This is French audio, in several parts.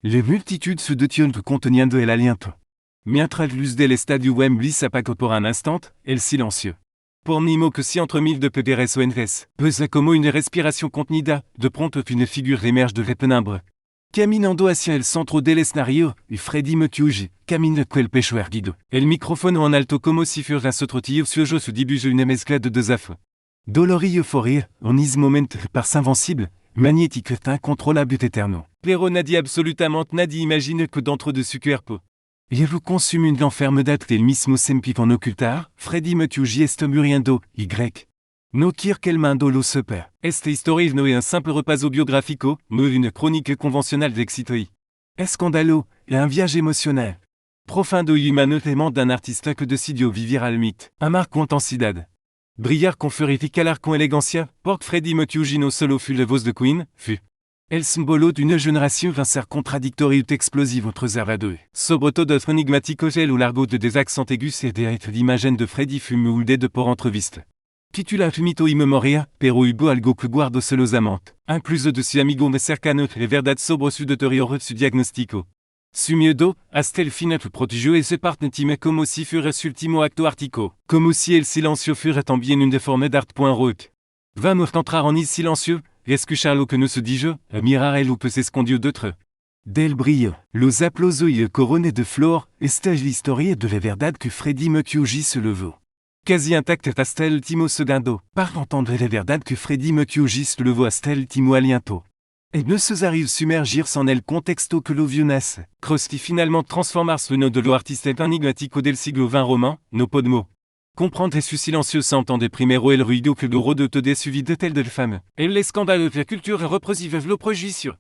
Le multitude su detiennent conteniendo el aliento. Mientras luz del estadio Wembley s'apaga por un instant, el silencio. Por nimo que si entre mille de pederes o enves, pesa como une respiration contenida, de pronto une figure émerge de la pénombre. Caminando hacia el centro del escenario, y Freddie Mercury camina quel pecho erguido. El micrófono en alto como si fuera otro tío suyo se dibuje une mezcla de deux affres. Dolor y euforia, en is moment par invincible, magnétique incontrôlable et éternel. Pero nadie absolutamente nadie imagine que dentro de su cuerpo. Y vous consume une enfermedad del mismo sempit en ocultar, Freddie Mercury está muriendo, y. No quiere que el mundo lo sepa. Esta historia no es un simple repaso biográfico, mais une chronique conventionnelle d'éxito y. Escandalo, et un viaje émotionnel. Profundo y humano d'un artiste que decidió vivir al mit. Amar con intensidad. Brillar con furificalar con elegancia, porque Freddie Mercury no solo fut la voz de Queen, fut el symbolo d'une génération d'un ser contradictorio et explosivo preservado. Sobre todo enigmático el ou largo de des accents aigus et des l'imagen de Freddie fut moldée de por entreviste. Titula mito y memoria, pero hubo algo que guardo celosamente, incluso de su amigo más cercano, la verdad sobre su deterioro su diagnóstico. Su miedo, hasta el final protegió ese parte intime como si fuera su último acto artico, como si el silencio fuera también une forme d'art. Rock. Vamos entrar en is silencieux, escuchar lo que nos dit je, mirar el lo que se escondió d'autre. Del brillo, los aplausos y el coroné de flor, esta es la historia de la verdad que Freddie Mercury se levó. Quasi intact hasta el último segundo, par entendre la verdad que Freddie Mercury se levó hasta el último aliento. Et ne se arrive submergirse en el contexto que lo vio nace, Krusty finalement transformarse le nom de lo artiste enigmático del siglo XX roman, no podmo. Comprendre su silencieux s'entendre primero el ruido que lo rodoto de su vida tel de femme. Et les scandales de la culture repressive lo prejuicio.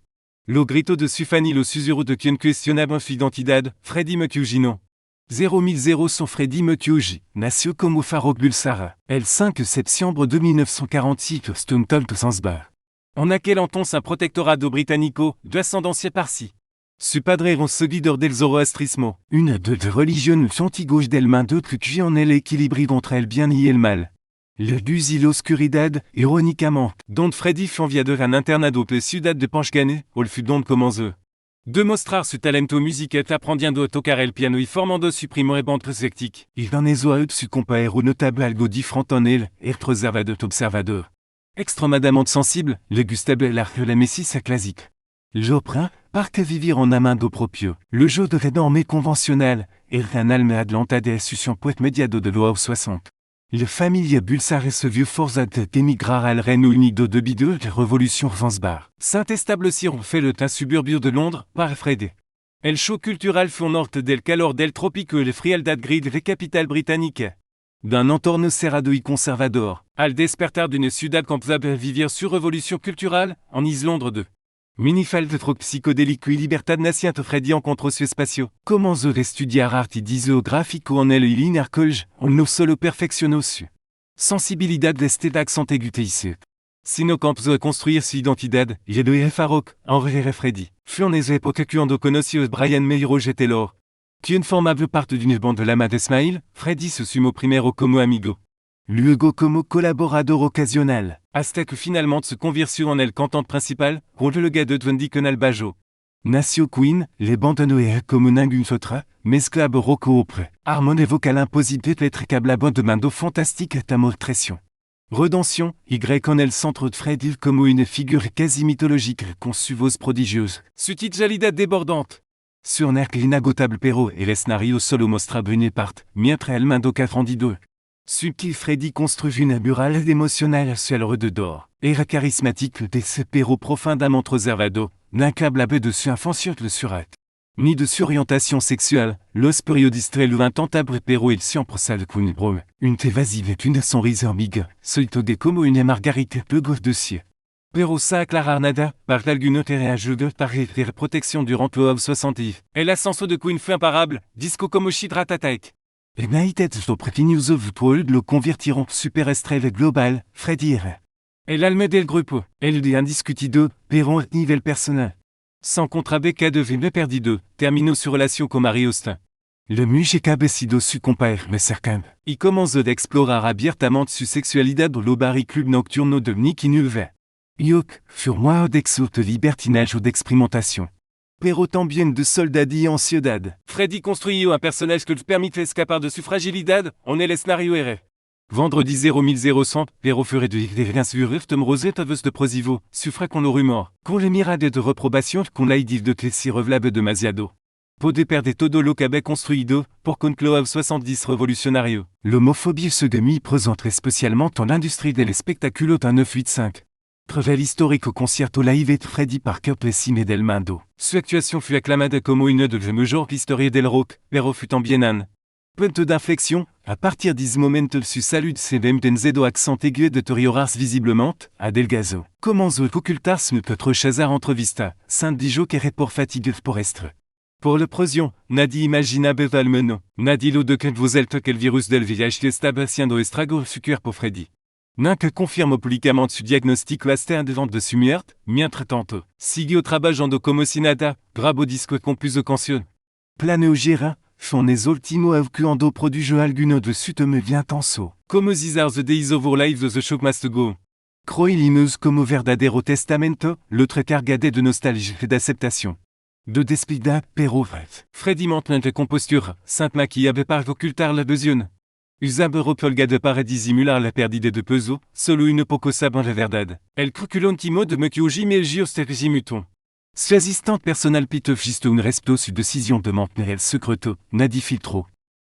Lo grito de su fan y lo susurro de quien cuestionaba su identidad, Freddie Mercury no. 0 son Freddie Mercury, nació como Farouk Bulsara, el 5 septiembre de 1946 Stonetown Zanzibar. En aquel entonces un protectorado británico, de ascendencia parsi. Su padre era un seguidor del zoroastrismo, une de religión anti-gauche del mundo que qui en el équilibre entre el bien y el mal. Le luz y l'oscuridad, irónicamente, dont Freddie fut enviado un internado de ciudad de Panchgane, ol fut donc comenzó. De mostrar su talento musical aprendiendo a tocar el piano y formando su primer band ecléctique. Il en es oído su compañero notable algo diferente en él, reservado observador. Extremadamente sensible, le gustable l'art de la messis classique. Joprin, parce vivir en amando propio, le jeu de norme conventionnel, era un alma adelanta de institution poète mediado de loi 60. Le famille Bulsara se vieux forza d'émigrar al Reino Unido debido de révolution Zanzibar. Saint-Estable Siron fait le teint suburbio de Londres, par Freddy. El show cultural fue norte del calor del trópico el frialdad grid de capitale britannique. D'un entorno cerrado y conservador, al despertar d'une ciudad campable vivir sur révolution culturelle, en Islande de. Minifal de troc psychodélico y libertad naciente Freddy encontró su espacio. Comenzó a estudiar arte y diseño gráfico en el linear college, on no solo perfeccionó su sensibilidad de este accent aigu sino comenzó a construir su identidad, y de Farouk, envers Freddy. Fue en esa época cuando conoció Brian May y Roger Taylor. Quien formaba parte d'une bande de l'ama de Smile, Freddie se sumó primero como amigo. Luego como colaborador ocasional, hasta que finalmente se convirtió en el cantante principal, con le gars de Wendy Canal Bajo. Nació Queen, le bandanoe como ningún otra, mezclab roco opre, harmonie vocale impossible pétricable à bande mando fantastique à moltration. Redemption, Y en el centre de Freddie como une figure quasi mythologique con su voz prodigieuse. Su tijalidad débordante. Sur un inagotable pero et l'escenario solo mostra une part, mientras el mando cafrandido. Subtil Freddie construit une murale émotionnelle sur le de d'or. Era charismatique de ce pero profondément reservado, n'incable de su infancio de surat. Ni de surorientation sexuelle, los periodistes lo intentable pero il siempre sale con brome. Une évasive et une sonrisa amiga, solito de como une margarita peu gauche de cieux. Pero sa aclarar nada, par l'alguno terreajudo par la protection durant le 60. El ascenso de Queen fue imparable, disco como Shidratatek. Et United News of World lo convertiront superestrella global, Freddie era. El alma del grupo, el de indiscutido, pero a nivel personnel. Sans contrabeca devenu perdido, terminó su relación con Marie Austin. Le musica besido su compañero me cercano. Y comenzó a explorar abiertamente su sexualidad lo bar y club nocturno de Nicky Nuve. Yok, fur moi d'exo de libertinage ou d'expérimentation. pero también de soldadía en ciudad. Freddy construyó un personnage que te permite escapar de su fragilidad, en el escenario R. Vendredi 00100, pero furé de l'insurrectum rosetaveus de prosivo, suffra con lo rumor, con le mirade de reprobation con l'aidif de clesi revlable demasiado. Pode perde todo lo que había construido, por concloa 70 revolutionario. L'homophobie se demi présente spécialement en l'industrie del espectáculo d'un 985. Preuve historique au concierto live de Freddy Parker Plessime del Mando. Su actuación fut acclamada como une de la mejor historia del rock, pero fut también un punto d'inflexion, à partir d'is momento su salud se vem tenzedo accent aigu de teriorars visiblement, a delgazo. Comment zo ocultars ne peut rechazar entrevista, saint dijo que report fatigue por estre. Pour le prosion, nadi imaginable valmeno, nadi lo de que vous êtes que le virus del VIH estaba haciendo estrago su cuerpo Freddy. N'un que confirme publiquement su diagnostic laster devant de su muerte, mientras tanto, siguió trabajando como si nada, grabo disco compuso canción. Planeo gera, son es ultimo aucuando produjo alguno de su me bien tenso. Como zizars de isovor live de the shock must go. Croilineuse como verdadero testamento, l'autre cargade de nostalgie et d'acceptation. De despida, pero Freddy maintenant de composture, sainte maquillable par occultar la besogne. Usab repolga de para disimular la perdide de peso, solo une poco saben la verdad. El cruculantimo de mequioji melgios terzimuton. Su assistante personnelle piteuf gisto un resto su décision de maintenir el secreto, nadi filtro.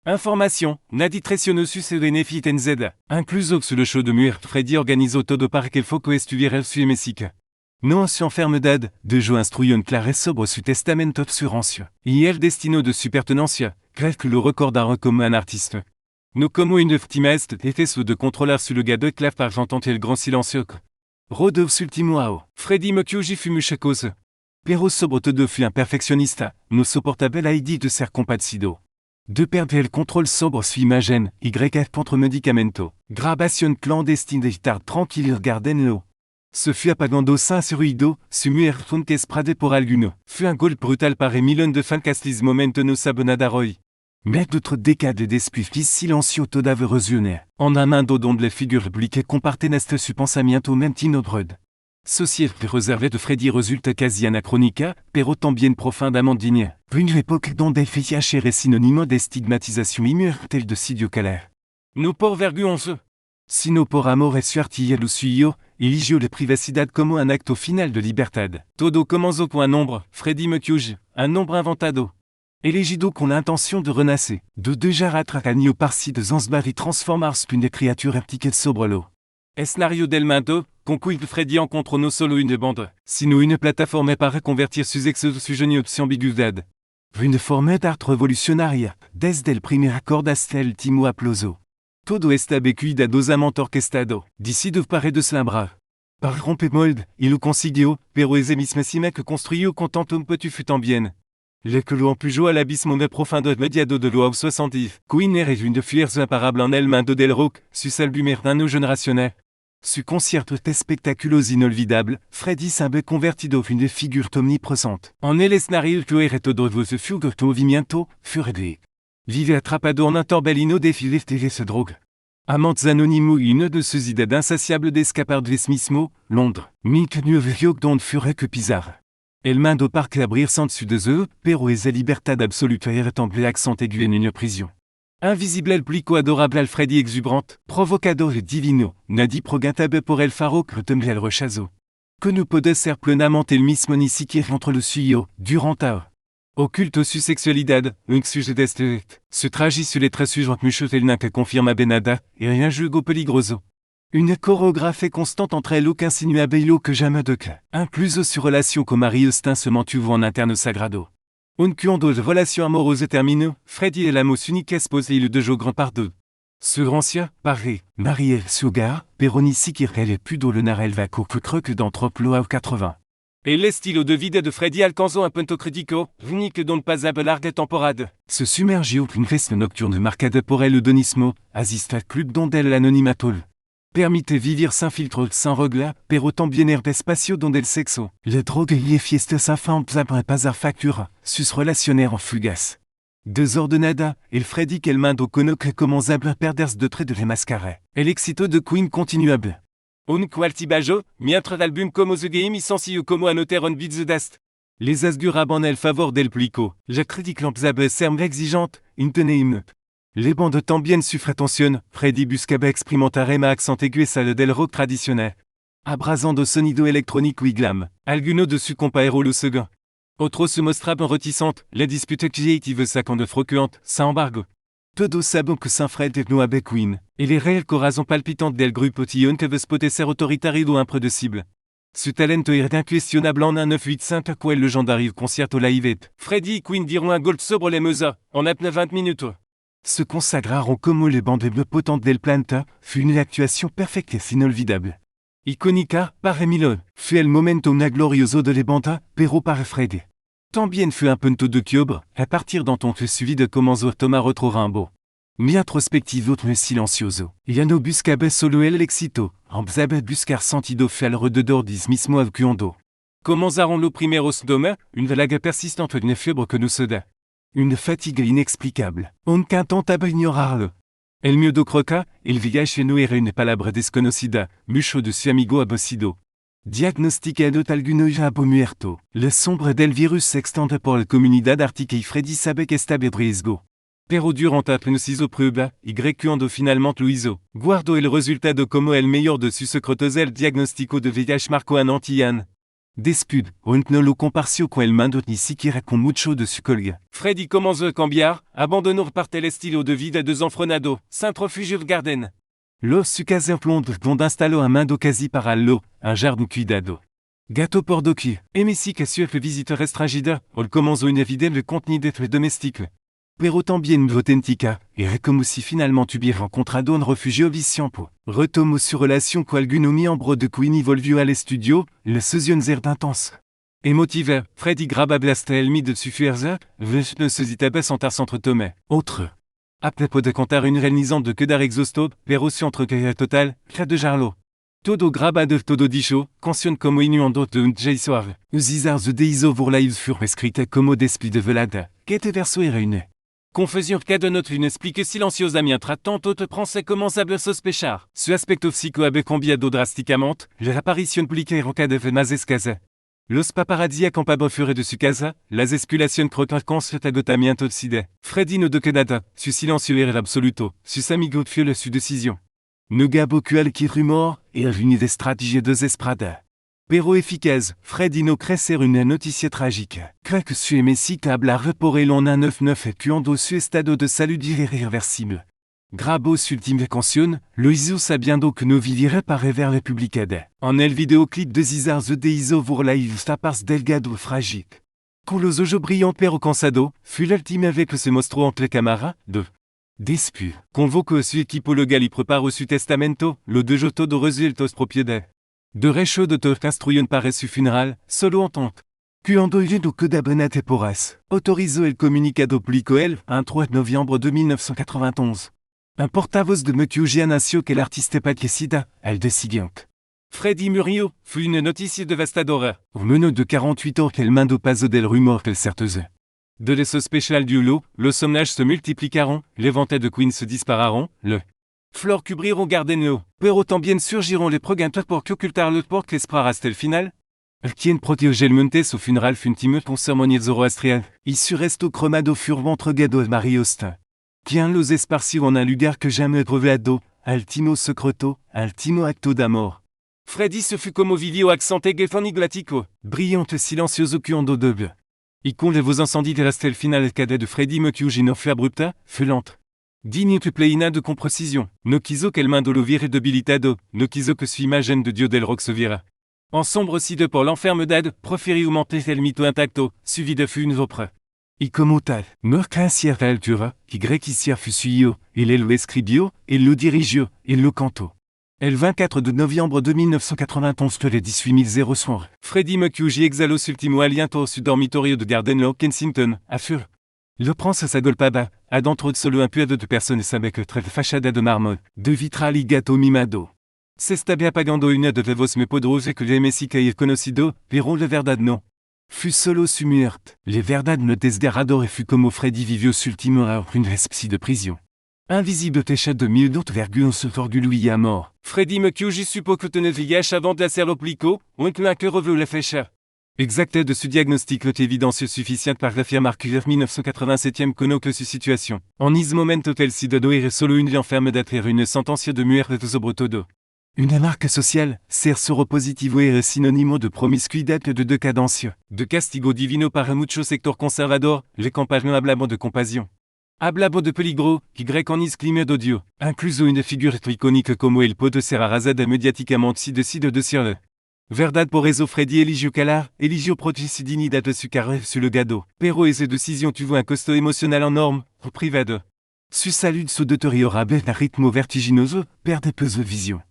Information, nadi tresionosus e benefit nz. Incluso sur le show de muir, Freddy organizó todo para que el foco estuviera su mesica. Non su enfermedad, de jo instruyon clare sobre su testamento obsurancio. Y el destino de su pertenencia, crève que le recordará como un artiste. No como une victime est efeso de contrôler sur le gars de clave par j'entends le grand silencieux. Rodov ultimo ao. Freddy Mokyoji fut muchacose. Pero sobre todo fut un perfeccionista, no soportable la idée de ser compadecido. De perdre el contrôle sobre su imagen, YF contre medicamento. Grabación clandestine de tard tranquille gardenlo. Se fut apagando sin ruido, su muer fontes prade por alguno. Fut un golpe brutal par Emilon de Falcaslis momento no sabonadaroy. Mais d'autres décades d'esprit silencio toda verosione. En un mando donde les figures publiques comparten este su pensamiento mentinobrud. Ceci réservé de Freddy résulte quasi anachronica, pero también profondément digne. Une époque donde el VIH era sinónimo de stigmatisation immortelle de sidio caler. No por vergonze. Sino por amor es su artilla lo suyo, eligió la privacidad como un acto final de libertad. Todo comenzó con un nombre, Freddy Mokyoji, un nombre inventado. Elegido con la intention de renacer, de déjà ratracanio parsi de Zanzbar y transformars une créature aptique sobre lo. Escenario del Mando, con cui Freddy encontre no solo une bande, sino une plataforme para convertir sus exos su genius ambiguïdad. Une forme d'art revolucionaria, desde el primer acorde hasta el último aplauso. Todo está cuidadosamente orquestado, d'ici de pare de slambra. Par rompemold, il lo consiguió, pero es mismísima que construyó con tanto petit fut también. Le que lo empujó al abismo de profundo mediado de lo 70. Queen est une de fuirs imparables en el mando del rock, sus albumer d'un generacional. Su concierto espectaculos inolvidable, Freddy s'abe convertido une figure omnipresente. En el escenario que era todo vos fugo movimiento, furede. Vive atrapado en un torbellino de filet se drogue. Amantes anonymo une de sus idées insatiables d'escapar del mismo, Londres. Mick Newville donde fure que bizarre. El mando parque abrir sans dessus de eux, pero es la libertad absoluta et retemble accent aigu en une prison. Invisible el plico adorable al Freddy exuberante, provocador et divino, nadi progatabe por el faro que retemble el rechazo. Que no puede ser plenamente el mismo ni siquiera entre le suyo, durant a. Occulte su sexualidad, un sujet d'este. Se tragit sur les traits suivants muchos el nain que confirma benada, et rien jugo peligroso. Une chorégraphie constante entre elles qu'insinua bello que jamais de cas. Incluso su relation con Marie Austin se mantuvo en interne sagrado. Un cuando de relation amoureuse termine, Freddy et l'amos unique esposa il de jo grand par deux. Surancia, paré, Marie Sugar, Peronici qui rêle pudo le narel vaco que croque d'anthroplo 80. Et l'estilo de vida de Freddy alcanzó un punto critico, unique don pas ab larga temporade. Se sumergió une feste nocturne marcada por el hedonismo, asista club donde el anonimatol. Permite vivir sin filtre, sin regla, pero también el espacio donde el sexo, la drogue y les fiestas sin fin pas pasar factura, sus relacionaires en fugas. Desordenada, el Freddy que el mando conoce comenzable a perderse de trait de la mascara. El éxito de Queen continuable. Un qualti bajo, mientras l'album como The Game y sencillo como anoter on beat the dust. Les asguraban el favor del plico, la critique l'empzabe serme exigeante, inteneim. Les bandes tambien sufretensione, Freddy buscabe experimentarema accent aigu sale del rock traditionnel. Abrasando sonido electronique wiglam, alguno de su compaero lo second. Otro se mostraba reticente, la dispute creative sacan de froquante, sans embargo. Todo sabon que Saint-Fred et Noabe Queen, et les réelles corazons palpitantes del grupo tion que veut spotter ser autoritarido imprédecible. Su talento est inquestionnable en un 985 à quoi le gendarme concerto live. Freddy et Queen diront un gold sobre les mesa, en apne 20 minutes. Se consagraron como les bandes potentes del planta, fut une actuation perfecte et inolvidable. Iconica, par Emilio, fut el momento una glorioso de les bandas, pero par Freddy. Tambien fut un punto de quiobre, à partir d'anton que suivi de commenzo Thomas retrorimbo. Mi introspectivo autre silencioso. Iano buscabe solo el éxito, ambzabe buscar sentido fue alrededor dis mismo avcuondo. Comenzaron los primeros doma, une vague persistante d'une fièvre que nous seda. Une fatigue inexplicable. On qu'intentaba ignorarlo. El miedo croca, el viaje no era une palabra desconocida, mucho de su amigo abocido. Diagnosticado alguno ya muerto. Le sombre del virus se extende por la comunidad ártica y Freddy sabe que estaba riesgo. Pero durante la preciso prueba, ycuando finalmente lo hizo, guardo el resultado como el mayor de sus secretos el diagnóstico de VIH marcó un anti-an. Despud, und no lo comparció con el mando ni siquiera con mucho de su colga. Freddy commence a cambiar, abandonó parte el estilo de vida desenfrenado, sans refugio garden. Lo su casa plonde donde instaló un mando quasi paralelo, un jardin cuidado. Gato por doquier, Messi que sur le visiteur estrangida, ol comenzó une evidente le contenu d'être domestique. Pero tambien autentica, et como si finalement tuviera encontrado un refugio vicioso. Retomo su relación con alguno miembro de Queen y volvió al estudio, le sesión zerd intense. Emotive, Freddy grabable hasta el mid de su fuerza, ne se zitaba sentar centre tomé. Autre. Après de contar une réalisante de quedar exhausto, pero su entre total, cla de jarlo. Todo grabado todo dicho, canción como inuando de un jaisoar. Usizar the deizo voor live fur escrite como despli de velada, quete verso et reune. Confusion cas de notre une explique silenciosamente trattant te prensé commence à sospechar. Su aspecto psicoabe cambiado drasticamente, la aparición publica en cas de más escasa. Los paparazzi acampabo fuera de su casa, las espulación croquance tagotamiento oxide. Freddy no de Canada, su silencio era absoluto, sus amigos fiole su décision. No gabo cual qui rumor, et une des stratégies desesperada. Pero eficaz, Freddy no crecer une noticia tragique. Craque su Messi habla reporé l'on 199 et cuando su estado de salud irreversible. Grabo su ultime canción, lo hizo sabiendo que no viviera para ver la publicada. En el videoclip de Zizar the Deizo voor live tapas delgado fragile. Con los ojos brillantes pero cansado, fut l'ultime avec que se mostró entre cámara, de Despu. Convoque su equipo legal y preparo su testamento, lo de joto de resultos propiedad. De recho de te construyen para su funeral, solo entente. Cuando yendo que d'abonate poras, autorizó el comunicado publico el, un 3 novembre de 1991. Un portavoz de Monsieur Giannacio que l'artiste patriecida, al de siguiente. Freddy Murillo, fut une noticia devastadora. Au menos de 48 heures qu'elle mando paso del rumor qu'elle certeze. De les sospechas du lot, los somnages se multiplicaront, les ventas de Queen se dispararont, le flore cubriront gardenlo, pero también surgiront les progeniteurs pour qu'occultar le port qu'esprar hasta el final. Quien proteger el monte su funeral funtimut con ceremonias zoroastrial, y su resto cromado furvant regado el Mariosta. Quien los esparciront en un lugar que jamais provado, altimo secreto, altimo acto d'amor. Freddy se fut como vilio accent enigmatico, brillante silencioso cuando debe. Y con les vos incendies de hasta el final cadet de Freddy Mercury fut abrupta, fut lente. Digne que pleina de comprécision, no quiso que el mando lo viera debilitado, no quiso que su imagen de Dieu del rock se viera. En sombre si de por l'enfermedad, proferi augmenter el mito intacto, suivi de fut une vopre. Y como tal, no cierta altura, qui grequisia fut suyo, il lo escribió, il lo dirigió, il lo cantó. El 24 de novembre de 1991 que les 18 000 Freddy Mercury exhaló su ultimo aliento su dormitorio de Gardenlow, Kensington, à fur. Le prince s'agolpaba, adentro de solo un puedo de personas avec tre fachada de mármol, de vitral y gato mimado. Se estaba apagando una de vos me podrose que le Messi que conocido, pero la verdad no. Fut solo su muerte. Les verdad no desgarrador et fut como Freddy vivió su ultimo heure une especie de prison. Invisible techa de mille d'autres vergues se torguluia à mort. Freddy Mercury suppo que tenait VIH avant de la serre au plico, ou que revelu la fecha. Exacte de ce diagnostic le évidence suffisante par la firme Arcueil 1987 connaît su situation. En is moment hotel si de doer solo une enferme d'être une sentence de muerte sobre todo. Une marque sociale, ser positivo et synonyme de promiscuidad de décadence, de castigo divino para mucho sector conservador, les campagnes hablamos de compassion. Hablamos de peligro, y en is clima d'odio, incluso une figure iconique como el pot de ser arrasada mediáticamente si decide de sur le. Verdad por eso Freddy eligio calar, eligio protecidinidad de su carrera sur le gado, pero ese décision tuvo un costo émotionnel en norme, privado. Su salud se deterioraba a ritmo vertiginoso, perde peu de vision.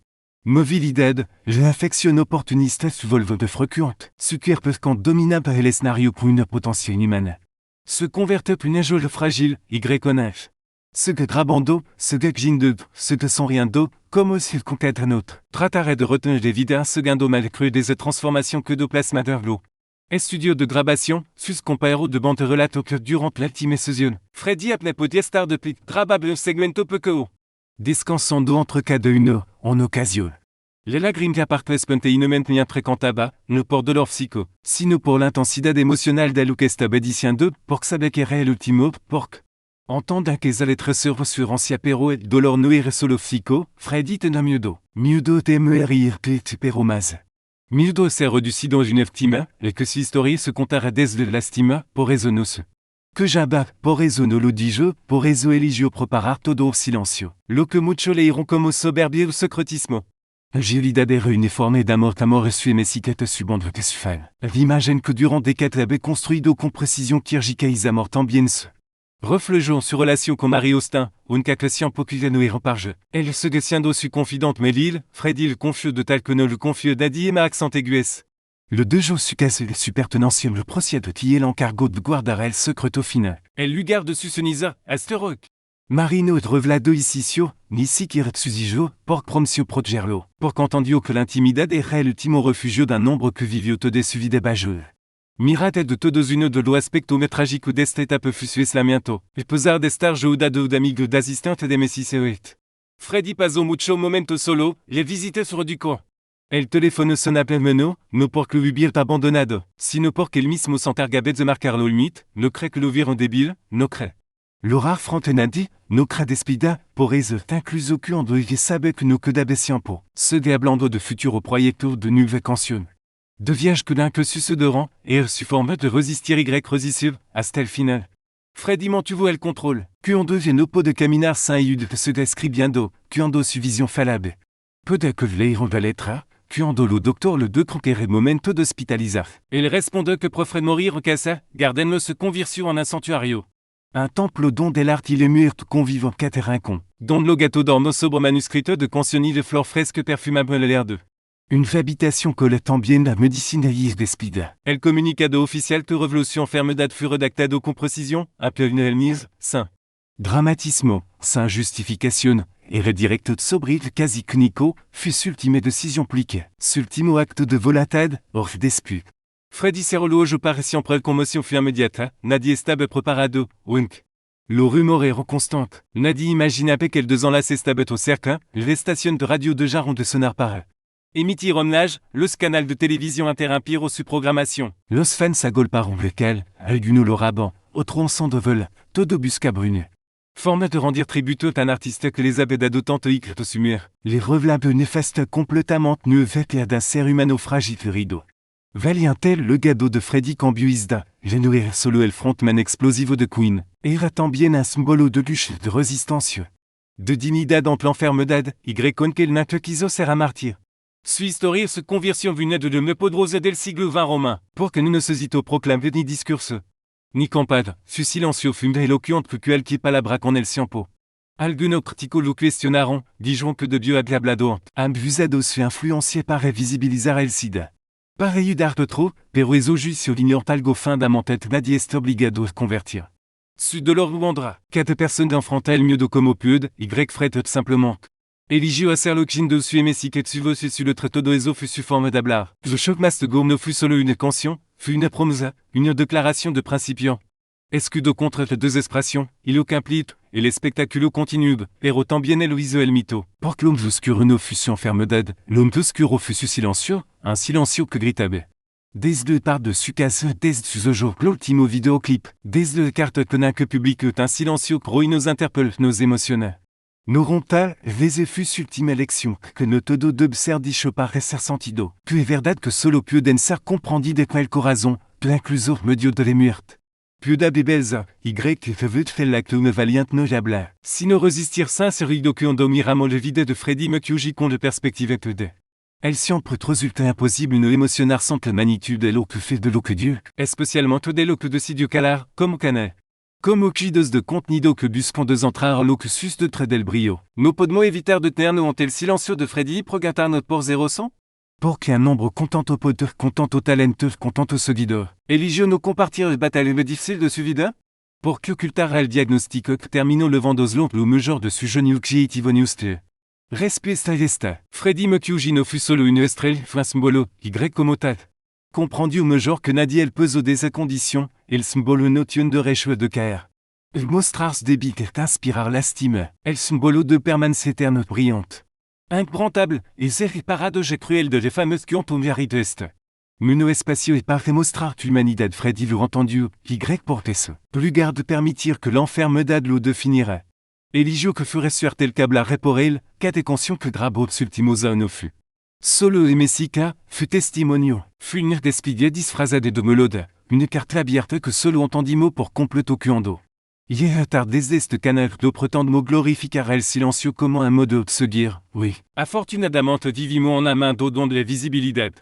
Movilidad, l'affection opportuniste su volvo de frequente, su cuerpo quand domina par el escenario pour une potentiel inhumana. Se converte une jole fragile, YNF. Ce que grabando, ce que ginde, ce que sans rien d'eau, comme s'il concadre notre. Trataré de retenir des vides ce guindo mal cru des transformations que de plasma de l'eau. Estudio de grabation, sus comparo de bande relato que durant l'ultime session. Freddy appelait podiestar de plit, grabable segmento pequeo. Descansando entre cas de une, en occasion. Les lagrimes participantes inement bien frequentaba, no por dolor psico, sino por l'intensidad emocional de lo que estaba diciendo, porque sabe que era el último, porque. Entendant que les lettres sur ancia pero el dolor no era solo psico, Freddy tena miudo. Miudo teme rire pet pero más. Miudo se reduci dans une estima, et que si historie se contara desde l'estima, por eso no se. Que jaba, por eso no lo dijo, por eso eligio preparar todo silencio. Lo que mucho leyeron como soberbia o secretismo. Agilidad era uniforme d'amor qu'amor su messiquette subande que sufal. L'imagine que durant des quêtes avait construido con précision kirgica is amor tambien se. Reflegeant sur relation con Marie Austin, un caclesian populano et remparge. Elle se siendo su confidente mais l'île, Freddy le confieux de tal que ne le confieux d'Adi et ma accent aiguës. Le deux jours su casse le supertenancium le procès de tier l'encargo de guardarel secreto fina. Elle lui garde su sonisa, asteroc. Marino et revlado ici ni si qui retsusijo, por promsio progerlo, por qu'entendio que l'intimidad era el ultimo refugio d'un nombre que vivio de suvide bajeux. Mirate de todos uno de lo aspecto me tragico desta etapa fusues lamiento, el pesar de estar joudado d'amigo d'assistante de messiseoet. Freddy pasó mucho momento solo, le visite sur du camp. El teléfono sonaba meno, no porque lo hubiera abandonado, sino porque el mismo s'encargaba de marcar lo limite, no cree que lo vieron débil, no cree. Lo rar frontenadi, no cree despida, por eso incluso cuando y sabe que no quedaba siempre, se de hablando de futuro proyecto de nueva canción. De vierge que d'un que sus de rang, et su forme de resistir y resistive, hasta el final. Freddy mantuvo el contrôle, cuando no pot de caminar sans ayude de se describiendo, cuando su vision falabe. Peu de que vleiron de letra, cuando lo doctor le deux conquere momento de hospitalizar. Il responde que preferait mourir en casa, gardenlo se convirtió en un santuario. Un temple donde el art il est muerto convivant caterincon, donde lo gato dormo sobre manuscrito de canciones de fleurs fresques perfumable l'air de. Une habitation colle tambien la medicina y despida. El comunicado oficial que revolution enfermedad fut redactado con precisión, appelé une elmise, saint. Dramatismo, saint justification, era directo sobrit quasi clinico, fus ultime décision plique, sultimo acte de volatad, hors d'esprit. Freddy serologe parecien prel commotion fut immédiata, nadie estaba preparado, wink. Lo rumor era constante, nadie imaginaba qu'elle deux ans là s'estabait au cercle, les stations de radio de jarron de sonar para. Emitir hommage, los canal de télévision interrompiro su programmation. Los fans agolparon lequel, alguno lo raban, otro son de vol, todo busca brune. Forme de rendir tributo un artiste que les avait d'autant écrito sumir. Les revelables néfastes complètement neuvetes d'un ser humano fragile rideau. Valiantel le gado de Freddy Cambuisda, genouer solo el frontman explosivo de Queen, era tambien un symbolo de luche de résistance. De dignidad en l'enfermedad, y con quel nato quiso ser a martyr. Su historia se convirtió en une de me podrosa del siglo XX romain, pour que nous ne sesito proclame ni discurse. Ni campad, su silencio fum elocuente que qui palabra con el siempo. Alguno critico lo questionaron, dijon que de Dieu había hablado, ambusado su influencié para visibilizar el SIDA. Pareil d'arte trop, pero eso juicio l'ignore algo fundamental nadie est obligado a convertir. Su dolor luandra, cada personne enfrenta el miedo como puede, y fretet simplement. Eligio hacer lo que de su messiquet su voce su le trato de eso fut su forme d'hablar. Le choc maste gourme no fut solo une canción, fut une promesa, une déclaration de principiant. Escudo contre les deux expressions, il aucun plit, et les spectaculo continued, pero tambien el oiso el mito. Por que l'homme oscuro no fut su enfermedad, l'homme oscuro fut su silencio, un silencio que gritabe. Desde par de sucas, desde zojo, l'ultimo vidéoclip, desde carte que public un silencio roi nos interpelle nos émotions. Noronta, fus ultime élection, que no todo d'obser dicho parecer sentido, que é verdade que solo più denser comprendi de quel corazon, peu incluso medio de lemuert. Più da bebelza, y que fevet fel la clume valiant no jabla. Si no resistir sincerido que on miramo le vide de Freddy Mercury con de perspective que de. Elle siempre résultat impossible no émotionnar sans que magnitude est l'eau que fait de l'eau que Dieu, especialmente de l'eau que de si Dieu calar, comme canet. Como quidos de contenido que buscan de entrar lo que sus de tre del brio. No podemos evitar de tener no ante el silencio de Freddy progatar notre por 0-100? Porque un nombre contanto poder contanto talento contanto seguidor. Eligio no compartir el bataille difficile de su vida? Porque ocultar el diagnostico que termino le vendos lo mejor de su jeune ivoniuste. Respesta esta. Freddy Mercury no fu solo une estrella, fue symbolo, y como tal. Comprendu au major que nadie el peso de sa condition, el symbolo notion de rechue de caer. El mostrars débit et inspirar l'estime, el symbolo de permanence éterne brillante. Inquebrantable, et irréparable j'ai cruel de les fameuses qui ont au mérite est. Muno espacio et parfait mostrar humanidad Freddy lo entendu, y porte eso. Plus garde permitir que l'enfermedad lo definira. Eligio que ferait suerte el cabla reporel, cate conscient que drabo ultimosa no fut. Solo et Messica, fut testimonio, fut une despidie disfrazade de meloda, une carte abierta que solo entendimo pour completo cuando. Yehatar desde canal do pretendemo glorificar el silencio como un modo de seguir, oui. Afortunadamente vivimo en main do don de la visibilidad.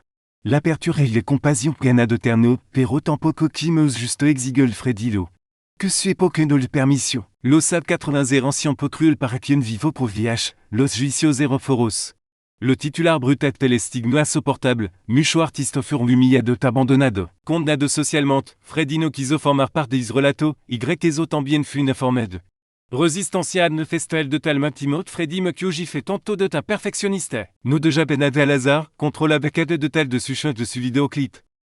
L'aperture et les compassions gana de terno, pero tampoco quimos justo exigel Fredilo. Que sue poque no le permission, los sab 80 ancien po cruel para quien vivo pro viach, los juicios foros. Le titular brutat tel estigma insoportable, mucho artista fur humillado abandonado, condenado socialmente, Freddy no quiso formar parte des relato, y eso también fue informed. Resistencia ne festel de tal mantimot Freddy Mercury fait tantôt de ta perfectionniste. No deja benade al azar, contre la becade de tal de suche de su vidéoclip.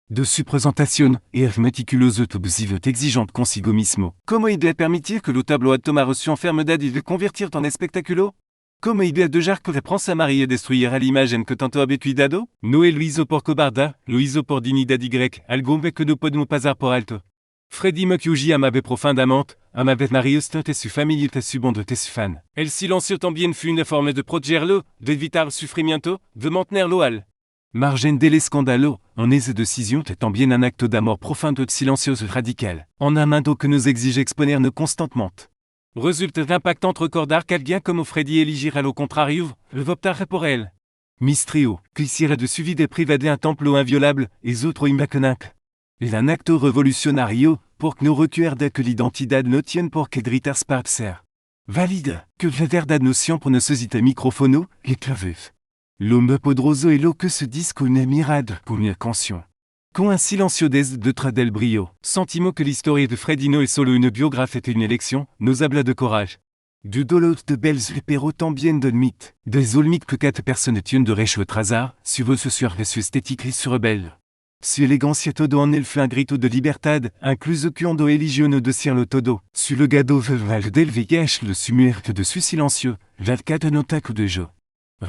De su presentación, et meticuloso obsive exigeante consigo mismo. Como idea permitir que le tableau a tomar reçu enfermedad y de convertir en espectaculo? Como idea de jar que reprend sa marie et destruire à l'image en que tanto habituidado? Noé lo hizo por cobarda, lo hizo por dignidad y, algo que no podemos pasar por alto. Freddy Mercury amave profundamente, amave Marius et su familia et su bande et su fan. El silencio también fue una forma de protegerlo, de evitar sufrimiento, de mantenerlo al margen del escandalo, en esa décision étant bien un acte d'amour profond et silencieuse radical, en un mando que nous exige exponer nos constantement. Résulte d'impactant recordar qu'alguien comme Freddy eligir lo contrario, le voptar pour elle. Mistrio, quisiera de su vida privada un templo inviolable, et otro immacunac. Et un acte revolutionario, pour que no recuerda que l'identidad no tiene por que dritar spartser. Valide, que la verdad no siempre necesita microfono, et claveuf. L'homme poderoso et lo que se disco une mirade, pour une canción. Con un silencio desde del brio, sentimo que l'histoire de Freddy no est solo une biographie et une élection, nos habla de courage. Du dolor de belles pero también de mythe, des olmiques que quatre personnes tiennent de rechue trasar, su se sur su esthétique et su rebelle. Su elegancia todo en el fue un grito de libertad, incluso cuando eligiono decirlo todo, su legado verbal del VIH le sumuerte de su silencio, cada notaco de jo.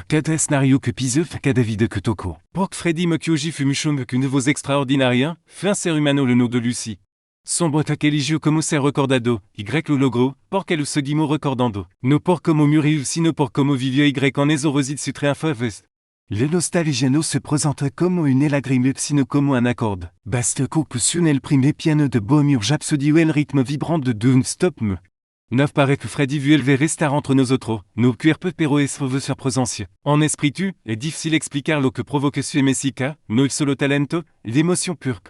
Cada scénario que pise cada vida que toco. Pour que Freddy Mercury fut mucho que nouveaux extraordinariens, fue un ser humano le nom de Lucie. Sombre eligio como ser recordado, y lo logro, porque lo seguimos recordando. No por como murió sino por como vivió y en eso réside su triunfo. Le nostalgiano se présente como une lagrime sino como un accord. Baste que suene el primer piano de Bohemia Rhapsody el rythme vibrant de Don't Stop Me. Neuf paraît que Freddy vu élever restar entre nos autres, nos cuerpos pero es veut sur présence. En esprit tu, est difficile explicar lo que provoque su Messica, no il solo talento, l'émotion pure.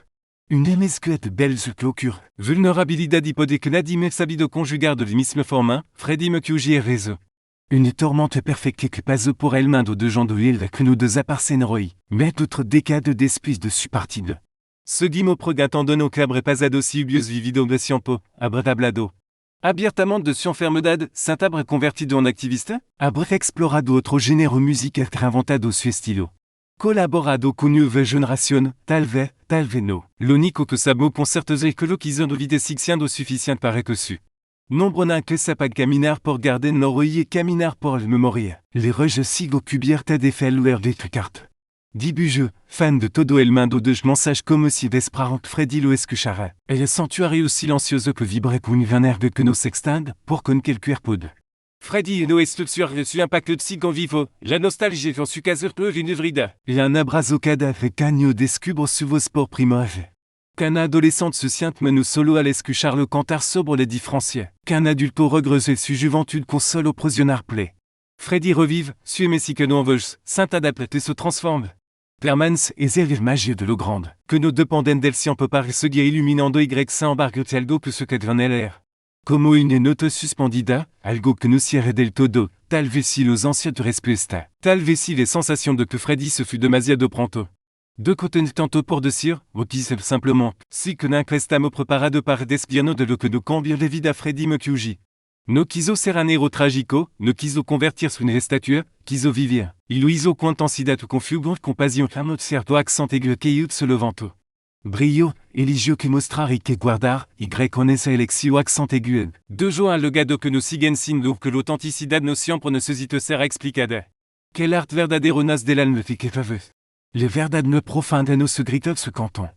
Une mesquette belle clocure. Vulnerabilidad hipothèque nadime sabido conjugar de misme forma, Freddy Mercury est réseau. Une tourmente perfecte que passe pour elle main de gens de l'île que nous deux apparsenroi, mais d'autres décades d'espèces de su-partide. Seguimo progatando no cabre pasado si ubius vivido de siempo, abretablado. Abiertamente de su enfermedad, Saint-Abre convertido en activista? Abre explorado otro género musical inventado su estilo. Colaborado con nueva generación, tal vez no. L'unico que sabo con certeza que lo quiso vide sixiendo suficient para que su. Nombre n'un que sapag caminar por garder no et caminar por le memoria. Les rejes sigo cubierta de felluer de carte. Dibu je, fan de todo el mundo de mensage como si vesprarant Freddy lo escuchara. El santuario silencioso que vibre con un air que no sextad, por con quel cuerpod. Freddy no est sur su impact de sigan vivo, la nostalgie en su casur une vrida. Et un abrazo cadavre cagno descubre su vos sport primove. Qu'un adolescente se siente menu solo à l'escuchar le cantar sobre les différenciés. Qu'un adulto regreuse su juventude console au prosionar play. Freddy revive, su que non vols, saint adapte et se transforme. Permans et zervir magie de lo grande. Que nos dependen del siempre par se guia illuminando y sa embargue algo que se quedran el air. Como une note suspendida, algo que nous cierre del todo, tal vez si los ansios de respuesta. Tal vez si les sensations de que Freddy se fut demasiado pronto. De côté tanto pour decir, ou qui simplement, si que n'inquestamo preparado par despiano de lo que no cambia de vida Freddy me cuji. No quiso ser anero tragico, no quiso convertir su une statue, quiso vivir. Il lo hizo con intensidad confugant compassion clamo certo accent aigu que se levanto. Brillo, eligio que mostrar y que guardar, y con esa elexio accent aigu. De jo un legado que no siguen sin lo que l'autenticidad no siempre necesito ser explicada. Quel art verdadero nas del alma que faveux. Le verdad no profunda no se grita ce canton.